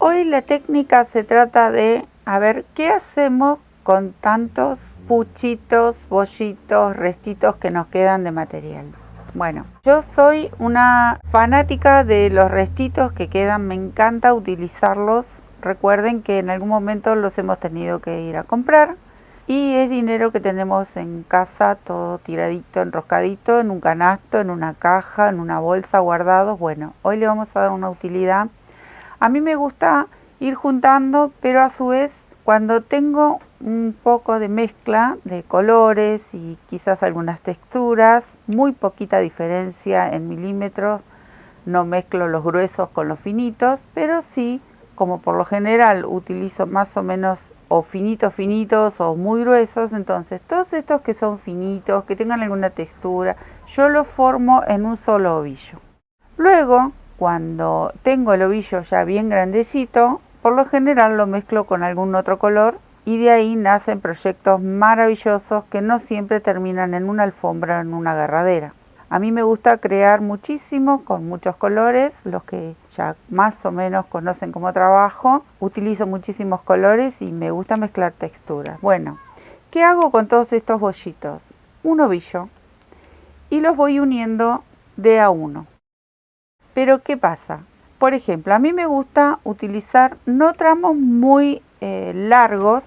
Hoy la técnica se trata de, a ver, ¿qué hacemos con tantos puchitos, bollitos, restitos que nos quedan de material? Bueno, yo soy una fanática de los restitos que quedan, me encanta utilizarlos. Recuerden que en algún momento los hemos tenido que ir a comprar y es dinero que tenemos en casa, todo tiradito, enroscadito, en un canasto, en una caja, en una bolsa guardados. Bueno, hoy le vamos a dar una utilidad. A mí me gusta ir juntando, pero a su vez cuando tengo un poco de mezcla de colores y quizás algunas texturas, muy poquita diferencia en milímetros, no mezclo los gruesos con los finitos, pero sí, como por lo general utilizo más o menos o finitos o muy gruesos, entonces todos estos que son finitos, que tengan alguna textura, yo los formo en un solo ovillo. Luego, cuando tengo el ovillo ya bien grandecito, por lo general lo mezclo con algún otro color y de ahí nacen proyectos maravillosos que no siempre terminan en una alfombra o en una agarradera. A mí me gusta crear muchísimo con muchos colores, los que ya más o menos conocen cómo trabajo. Utilizo muchísimos colores y me gusta mezclar texturas. Bueno, ¿qué hago con todos estos bollitos? Un ovillo y los voy uniendo de a uno. Pero ¿qué pasa? Por ejemplo, a mí me gusta utilizar no tramos muy largos.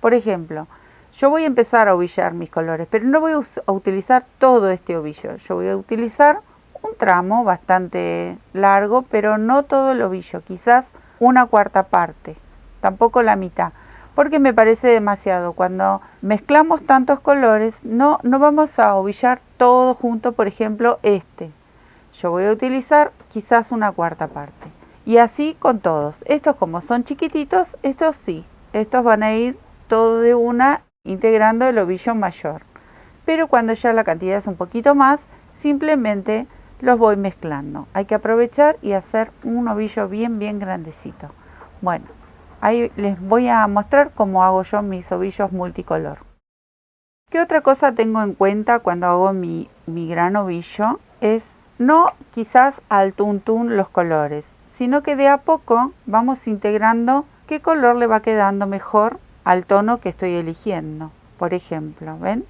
Por ejemplo, yo voy a empezar a ovillar mis colores, pero no voy a utilizar todo este ovillo. Yo voy a utilizar un tramo bastante largo, pero no todo el ovillo, quizás una cuarta parte, tampoco la mitad, porque me parece demasiado. Cuando mezclamos tantos colores, no vamos a ovillar todo junto, por ejemplo, este. Yo voy a utilizar quizás una cuarta parte. Y así con todos. Estos como son chiquititos, estos sí. Estos van a ir todo de una integrando el ovillo mayor. Pero cuando ya la cantidad es un poquito más, simplemente los voy mezclando. Hay que aprovechar y hacer un ovillo bien grandecito. Bueno, ahí les voy a mostrar cómo hago yo mis ovillos multicolor. ¿Qué otra cosa tengo en cuenta cuando hago mi gran ovillo? Es no quizás al tuntún los colores, sino que de a poco vamos integrando qué color le va quedando mejor al tono que estoy eligiendo. Por ejemplo, ¿ven?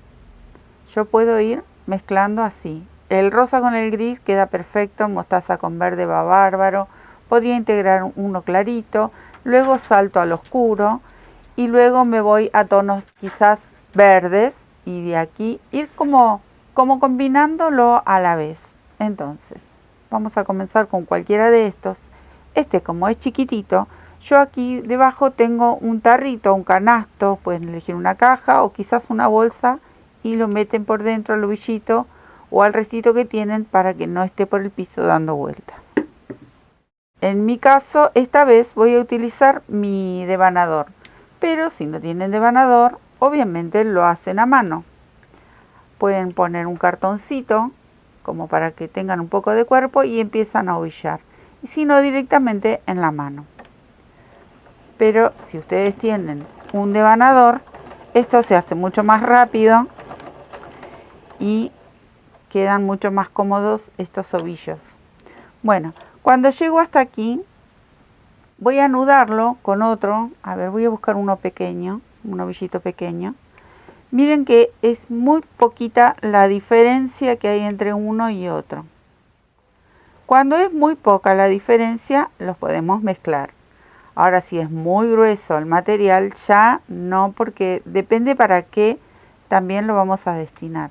Yo puedo ir mezclando así. El rosa con el gris queda perfecto, mostaza con verde va bárbaro. Podría integrar uno clarito, luego salto al oscuro y luego me voy a tonos quizás verdes y de aquí ir como combinándolo a la vez. Entonces, vamos a comenzar con cualquiera de estos. Este, como es chiquitito, yo aquí debajo tengo un tarrito, un canasto, pueden elegir una caja o quizás una bolsa y lo meten por dentro al ovillito o al restito que tienen para que no esté por el piso dando vueltas. En mi caso, esta vez voy a utilizar mi devanador, pero si no tienen devanador, obviamente lo hacen a mano. Pueden poner un cartoncito como para que tengan un poco de cuerpo y empiezan a ovillar. Y si no, directamente en la mano. Pero si ustedes tienen un devanador, esto se hace mucho más rápido y quedan mucho más cómodos estos ovillos. Bueno, cuando llego hasta aquí, voy a anudarlo con otro. A ver, voy a buscar uno pequeño, un ovillito pequeño. Miren que es muy poquita la diferencia que hay entre uno y otro. Cuando es muy poca la diferencia, los podemos mezclar. Ahora, si es muy grueso el material, ya no, porque depende para qué también lo vamos a destinar.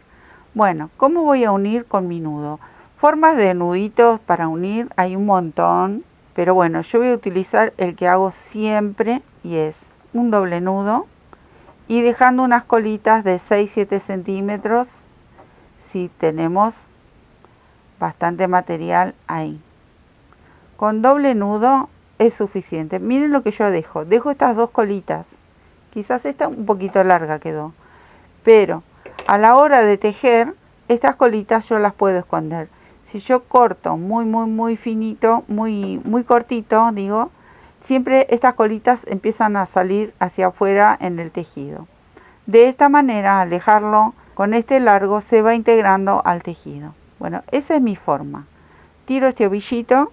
Bueno, ¿cómo voy a unir con mi nudo? Formas de nuditos para unir hay un montón, pero bueno, yo voy a utilizar el que hago siempre y es un doble nudo y dejando unas colitas de 6-7 centímetros si tenemos bastante material ahí. Con doble nudo es suficiente. Miren lo que yo dejo estas dos colitas, quizás esta un poquito larga quedó, pero a la hora de tejer estas colitas yo las puedo esconder. Si yo corto muy finito, muy cortito, digo, siempre estas colitas empiezan a salir hacia afuera en el tejido. De esta manera, al dejarlo con este largo, se va integrando al tejido. Bueno, esa es mi forma. Tiro este ovillito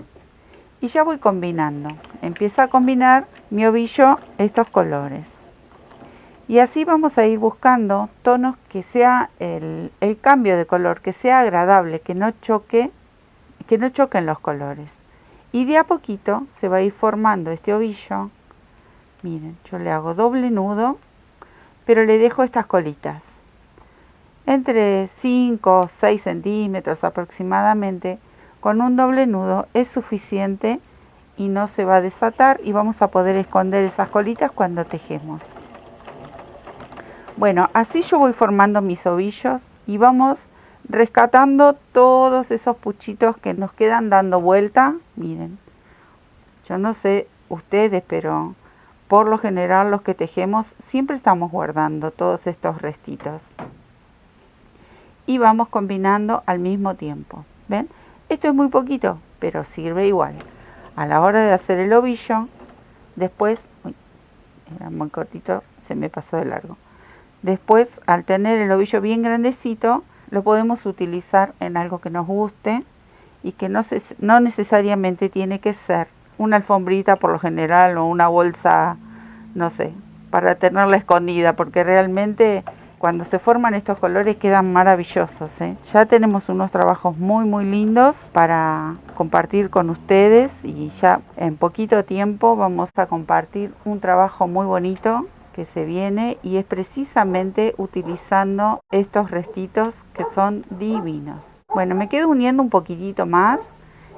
y ya voy combinando. Empieza a combinar mi ovillo estos colores. Y así vamos a ir buscando tonos que sea el cambio de color, que sea agradable, que no choquen los colores. Y de a poquito se va a ir formando este ovillo. Miren, yo le hago doble nudo, pero le dejo estas colitas. Entre 5 o 6 centímetros aproximadamente, con un doble nudo es suficiente y no se va a desatar y vamos a poder esconder esas colitas cuando tejemos. Bueno, así yo voy formando mis ovillos y vamos rescatando todos esos puchitos que nos quedan dando vuelta. Miren, yo no sé ustedes, pero por lo general los que tejemos siempre estamos guardando todos estos restitos. Y vamos combinando al mismo tiempo. ¿Ven? Esto es muy poquito, pero sirve igual. A la hora de hacer el ovillo, después, uy, era muy cortito, se me pasó de largo. Después, al tener el ovillo bien grandecito, lo podemos utilizar en algo que nos guste y que no necesariamente tiene que ser una alfombrita por lo general o una bolsa, no sé, para tenerla escondida, porque realmente cuando se forman estos colores quedan maravillosos, ¿eh? Ya tenemos unos trabajos muy lindos para compartir con ustedes y ya en poquito tiempo vamos a compartir un trabajo muy bonito que se viene y es precisamente utilizando estos restitos que son divinos. Bueno, me quedo uniendo un poquitito más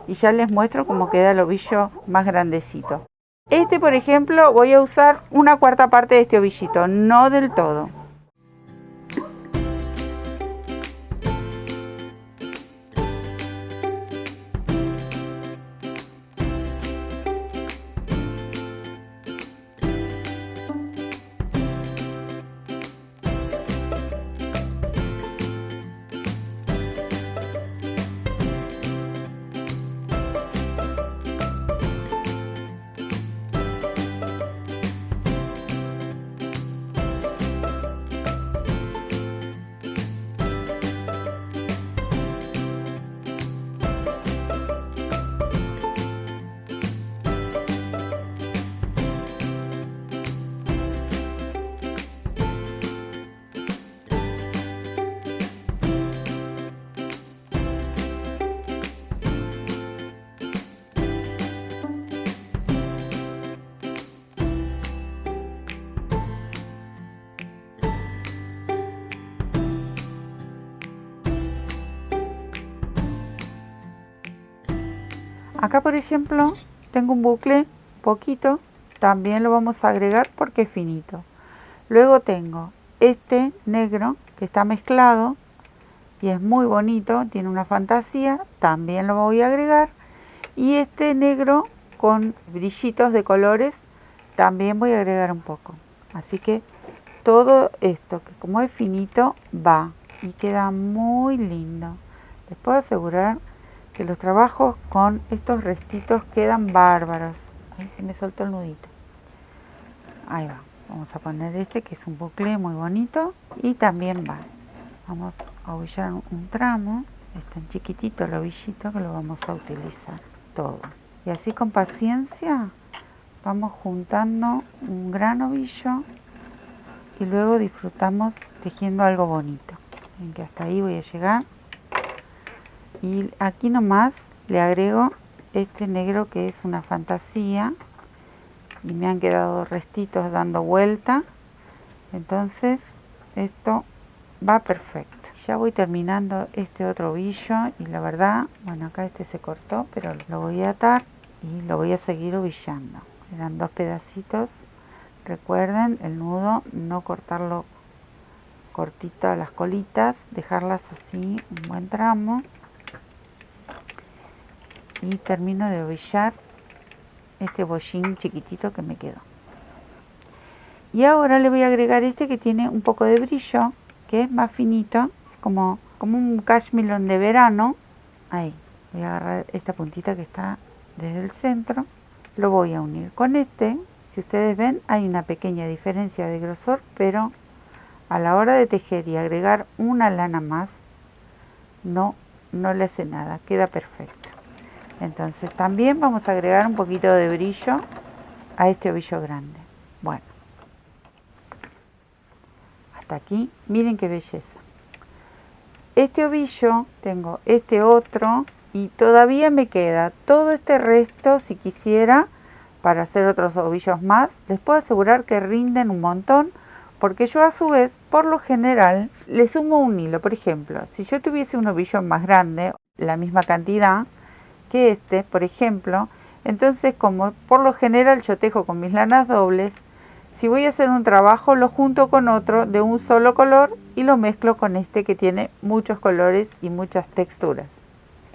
y ya les muestro cómo queda el ovillo más grandecito. Este, por ejemplo, voy a usar una cuarta parte de este ovillito, no del todo. Acá, por ejemplo, tengo un bucle poquito, también lo vamos a agregar porque es finito. Luego tengo este negro que está mezclado y es muy bonito, tiene una fantasía, también lo voy a agregar. Y este negro con brillitos de colores, también voy a agregar un poco. Así que todo esto, que como es finito, va y queda muy lindo. Les puedo asegurar que los trabajos con estos restitos quedan bárbaros. Ahí se me soltó el nudito. Ahí va. Vamos a poner este que es un bucle muy bonito y también va. Vamos a ovillar un tramo. Es tan chiquitito el ovillito que lo vamos a utilizar todo. Y así con paciencia vamos juntando un gran ovillo y luego disfrutamos tejiendo algo bonito. Ven que hasta ahí voy a llegar. Y aquí nomás le agrego este negro que es una fantasía y me han quedado restitos dando vuelta, entonces esto va perfecto. Ya voy terminando este otro ovillo y la verdad, bueno, acá este se cortó, pero lo voy a atar y lo voy a seguir ovillando. Eran dos pedacitos. Recuerden el nudo, no cortarlo cortito a las colitas, dejarlas así un buen tramo. Y termino de ovillar este bollín chiquitito que me quedó. Y ahora le voy a agregar este que tiene un poco de brillo, que es más finito, como un cashmilón de verano. Ahí, voy a agarrar esta puntita que está desde el centro, lo voy a unir con este. Si ustedes ven, hay una pequeña diferencia de grosor, pero a la hora de tejer y agregar una lana más, no le hace nada, queda perfecto. Entonces también vamos a agregar un poquito de brillo a este ovillo grande. Bueno, hasta aquí, miren qué belleza. Este ovillo, tengo este otro y todavía me queda todo este resto, si quisiera, para hacer otros ovillos más. Les puedo asegurar que rinden un montón, porque yo a su vez, por lo general, le sumo un hilo. Por ejemplo, si yo tuviese un ovillo más grande, la misma cantidad que este, por ejemplo, entonces como por lo general yo tejo con mis lanas dobles, si voy a hacer un trabajo lo junto con otro de un solo color y lo mezclo con este que tiene muchos colores y muchas texturas.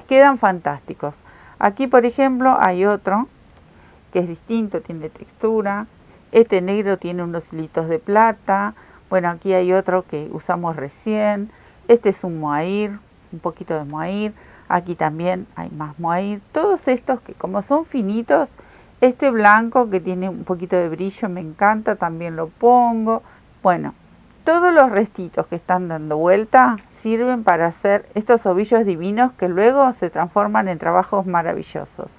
Quedan fantásticos. Aquí por ejemplo hay otro que es distinto, tiene textura. Este negro tiene unos hilitos de plata. Bueno, aquí hay otro que usamos recién. Este es un mohair, un poquito de mohair. Aquí también hay más mohair. Todos estos que como son finitos, este blanco que tiene un poquito de brillo me encanta, también lo pongo. Bueno, todos los restitos que están dando vuelta sirven para hacer estos ovillos divinos que luego se transforman en trabajos maravillosos.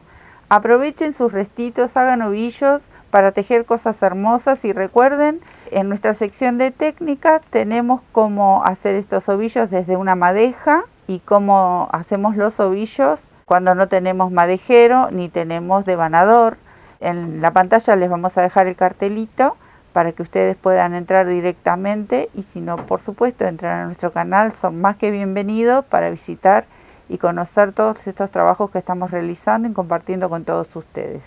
Aprovechen sus restitos, hagan ovillos para tejer cosas hermosas y recuerden, en nuestra sección de técnicas tenemos cómo hacer estos ovillos desde una madeja y cómo hacemos los ovillos cuando no tenemos madejero ni tenemos devanador. En la pantalla les vamos a dejar el cartelito para que ustedes puedan entrar directamente y si no, por supuesto, entrar a nuestro canal, son más que bienvenidos para visitar y conocer todos estos trabajos que estamos realizando y compartiendo con todos ustedes.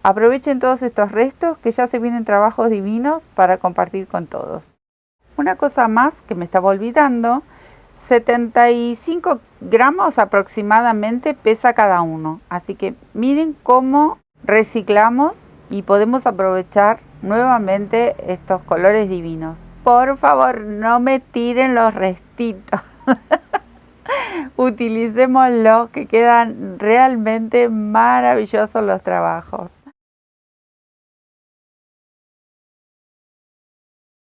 Aprovechen todos estos restos que ya se vienen trabajos divinos para compartir con todos. Una cosa más que me estaba olvidando, 75 gramos aproximadamente pesa cada uno, así que miren cómo reciclamos y podemos aprovechar nuevamente estos colores divinos. Por favor, no me tiren los restitos. Utilicémoslo, que quedan realmente maravillosos los trabajos.